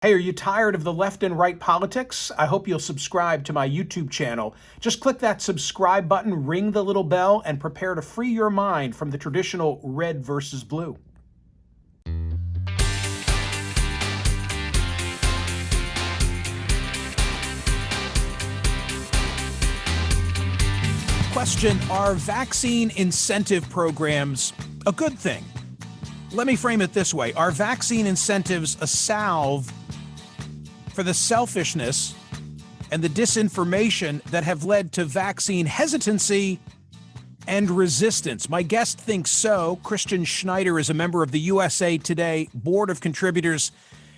Hey, are you tired of the left and right politics? I hope you'll subscribe to my YouTube channel. Just click that subscribe button, ring the little bell, and prepare to free your mind from the traditional red versus blue. Question: are vaccine incentive programs a good thing? Let me frame it this way. Are vaccine incentives a salve for the selfishness and the disinformation that have led to vaccine hesitancy and resistance? My guest thinks so. Christian Schneider is a member of the USA Today Board of Contributors.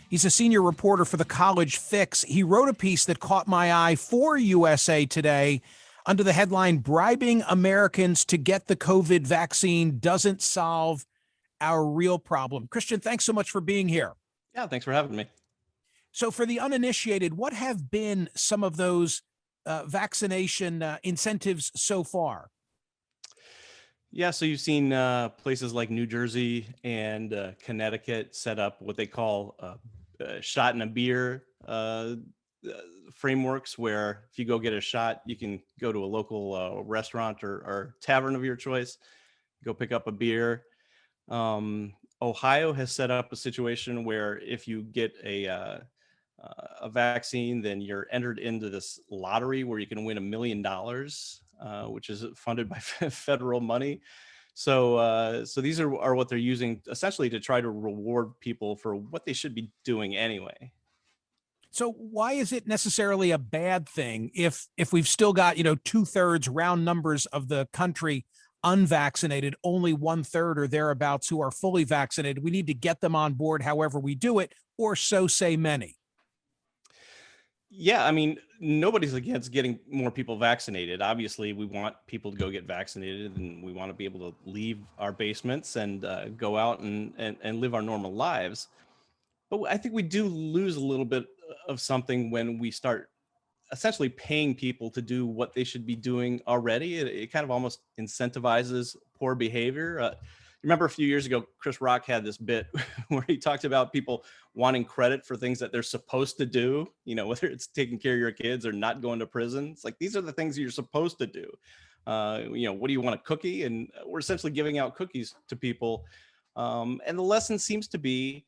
He's a senior reporter for the College Fix. He wrote a piece that caught my eye for USA Today under the headline, "Bribing Americans to Get the COVID Vaccine Doesn't Solve Our Real Problem." Christian, thanks so much for being here. Yeah, thanks for having me. So for the uninitiated, what have been some of those vaccination incentives so far? Yeah, so you've seen places like New Jersey and Connecticut set up what they call shot in a beer frameworks, where if you go get a shot, you can go to a local restaurant or tavern of your choice, go pick up a beer. Ohio has set up a situation where if you get a vaccine, then you're entered into this lottery where you can win $1 million, which is funded by federal money. So these are what they're using essentially to try to reward people for what they should be doing anyway. So why is it necessarily a bad thing if we've still got, 2/3 round numbers of the country unvaccinated, only 1/3 or thereabouts who are fully vaccinated? We need to get them on board however we do it, or so say many. Yeah, I mean, nobody's against getting more people vaccinated. Obviously, we want people to go get vaccinated, and we want to be able to leave our basements and go out and live our normal lives. But I think we do lose a little bit of something when we start essentially paying people to do what they should be doing already. It kind of almost incentivizes poor behavior. Remember a few years ago, Chris Rock had this bit where he talked about people wanting credit for things that they're supposed to do, whether it's taking care of your kids or not going to prison. It's like, these are the things you're supposed to do. What do you want, a cookie? And we're essentially giving out cookies to people. And the lesson seems to be,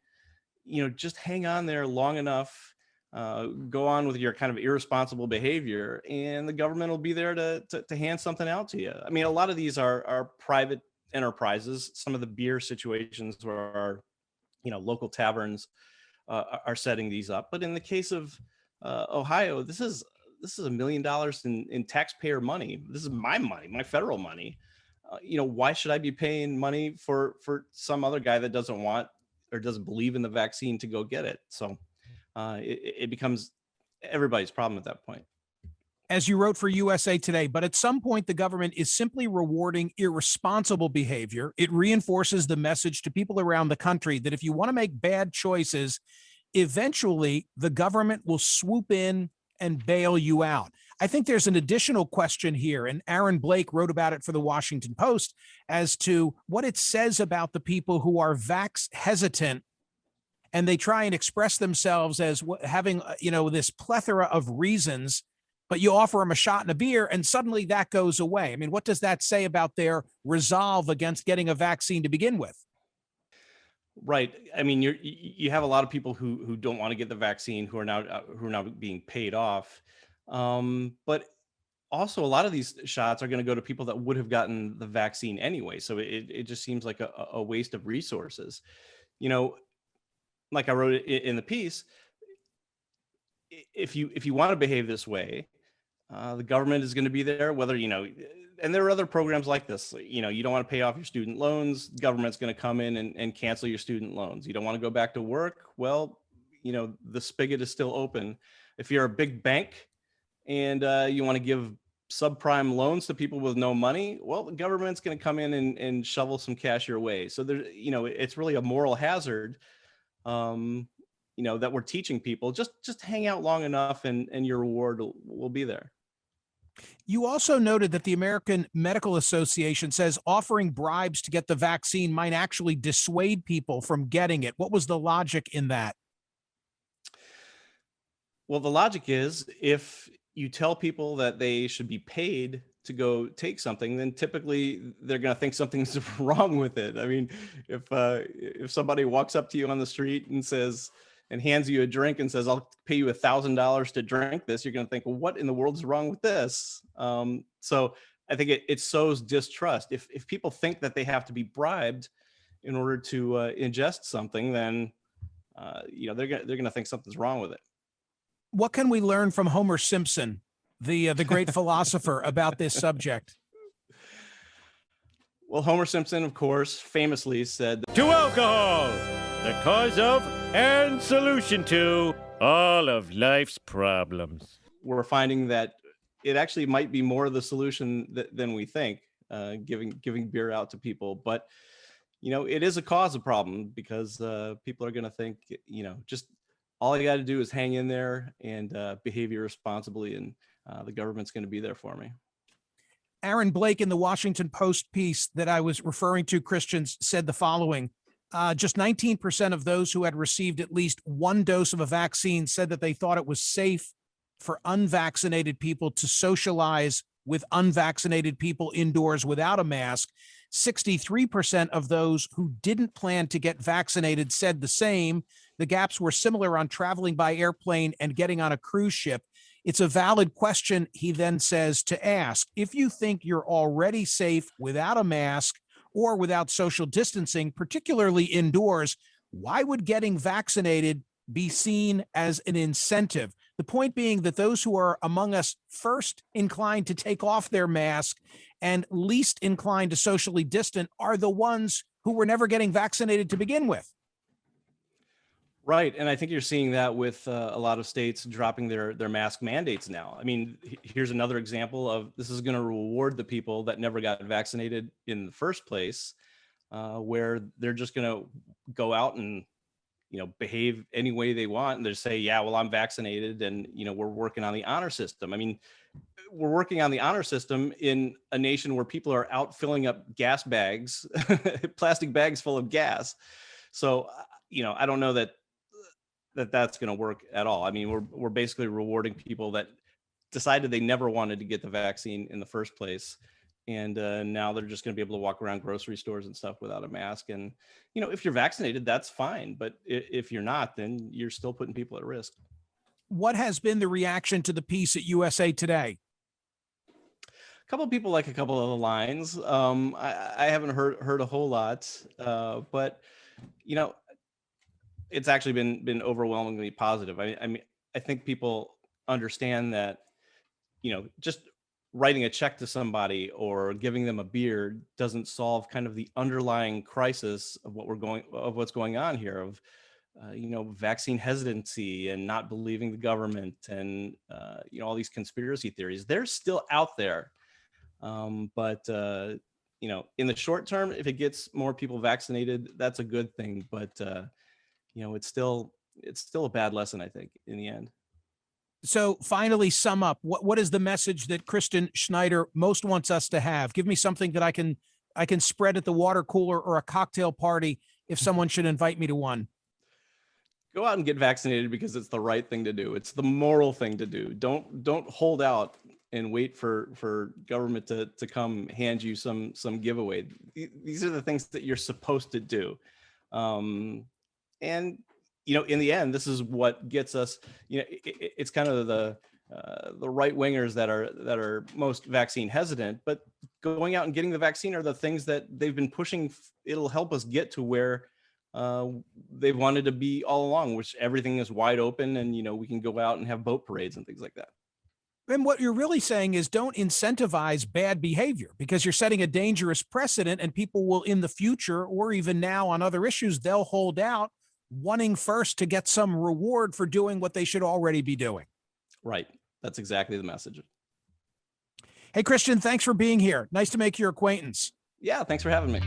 just hang on there long enough, go on with your kind of irresponsible behavior, and the government will be there to hand something out to you. I mean, a lot of these are private enterprises. Some of the beer situations where our, local taverns are setting these up. But in the case of Ohio, this is $1 million in taxpayer money. This is my money, my federal money. Why should I be paying money for some other guy that doesn't want or doesn't believe in the vaccine to go get it? So it becomes everybody's problem at that point. As you wrote for USA Today, but at some point, the government is simply rewarding irresponsible behavior. It reinforces the message to people around the country that if you want to make bad choices, eventually the government will swoop in and bail you out. I think there's an additional question here, and Aaron Blake wrote about it for the Washington Post, as to what it says about the people who are vax hesitant, and they try and express themselves as having, this plethora of reasons, but you offer them a shot and a beer and suddenly that goes away. I mean, what does that say about their resolve against getting a vaccine to begin with? Right. I mean, you have a lot of people who don't want to get the vaccine, who are now being paid off. But also a lot of these shots are going to go to people that would have gotten the vaccine anyway. So it just seems like a waste of resources. Like I wrote it in the piece, if you want to behave this way, the government is going to be there, whether, and there are other programs like this. You don't want to pay off your student loans. Government's going to come in and cancel your student loans. You don't want to go back to work. Well, the spigot is still open. If you're a big bank and you want to give subprime loans to people with no money, well, the government's going to come in and shovel some cash your way. So there, it's really a moral hazard. That we're teaching people, just hang out long enough and your reward will be there. You also noted that the American Medical Association says offering bribes to get the vaccine might actually dissuade people from getting it. What was the logic in that? Well, the logic is if you tell people that they should be paid to go take something, then typically they're going to think something's wrong with it. I mean, if somebody walks up to you on the street and says and hands you a drink and says, "I'll pay you $1,000 to drink this," you're going to think, "Well, what in the world is wrong with this?" So I think it sows distrust. If people think that they have to be bribed in order to ingest something, then they're gonna think something's wrong with it. What can we learn from Homer Simpson, the great philosopher, about this subject? Well, Homer Simpson, of course, famously said, To alcohol, the cause of and solution to all of life's problems. we're finding that it actually might be more of the solution than we think, giving beer out to people. But it is a cause of problem because people are going to think, just all I got to do is hang in there and behave irresponsibly, and the government's going to be there for me. Aaron Blake in the Washington Post piece that I was referring to, Christians, said the following. Just 19% of those who had received at least one dose of a vaccine said that they thought it was safe for unvaccinated people to socialize with unvaccinated people indoors without a mask. 63% of those who didn't plan to get vaccinated said the same. The gaps were similar on traveling by airplane and getting on a cruise ship. It's a valid question, he then says, to ask. If you think you're already safe without a mask or without social distancing, particularly indoors, why would getting vaccinated be seen as an incentive? The point being that those who are among us first inclined to take off their mask and least inclined to socially distant are the ones who were never getting vaccinated to begin with. Right. And I think you're seeing that with a lot of states dropping their mask mandates now. I mean, here's another example of this is going to reward the people that never got vaccinated in the first place, where they're just going to go out and behave any way they want. And they say, yeah, well, I'm vaccinated and, we're working on the honor system. I mean, we're working on the honor system in a nation where people are out filling up gas bags, plastic bags full of gas. So, I don't know that's going to work at all. I mean, we're basically rewarding people that decided they never wanted to get the vaccine in the first place. And now they're just going to be able to walk around grocery stores and stuff without a mask. And, if you're vaccinated, that's fine. But if you're not, then you're still putting people at risk. What has been the reaction to the piece at USA Today? A couple of people like a couple of the lines. I haven't heard a whole lot, but, it's actually been overwhelmingly positive. I mean, I think people understand that, just writing a check to somebody or giving them a beer doesn't solve kind of the underlying crisis of what's going on here of, vaccine hesitancy and not believing the government and, all these conspiracy theories. They're still out there. But in the short term, if it gets more people vaccinated, that's a good thing. But, it's still a bad lesson, I think, in the end. So finally, sum up. What is the message that Christian Schneider most wants us to have? Give me something that I can spread at the water cooler or a cocktail party if someone should invite me to one. Go out and get vaccinated because it's the right thing to do. It's the moral thing to do. Don't hold out and wait for government to come hand you some giveaway. These are the things that you're supposed to do. And in the end, this is what gets us. It's kind of the right wingers that are most vaccine hesitant, but going out and getting the vaccine are the things that they've been pushing. It'll help us get to where they've wanted to be all along, which everything is wide open, and we can go out and have boat parades and things like that. And what you're really saying is don't incentivize bad behavior because you're setting a dangerous precedent, and people will in the future or even now on other issues, they'll hold out wanting first to get some reward for doing what they should already be doing. Right. That's exactly the message. Hey, Christian, thanks for being here. Nice to make your acquaintance. Yeah, thanks for having me.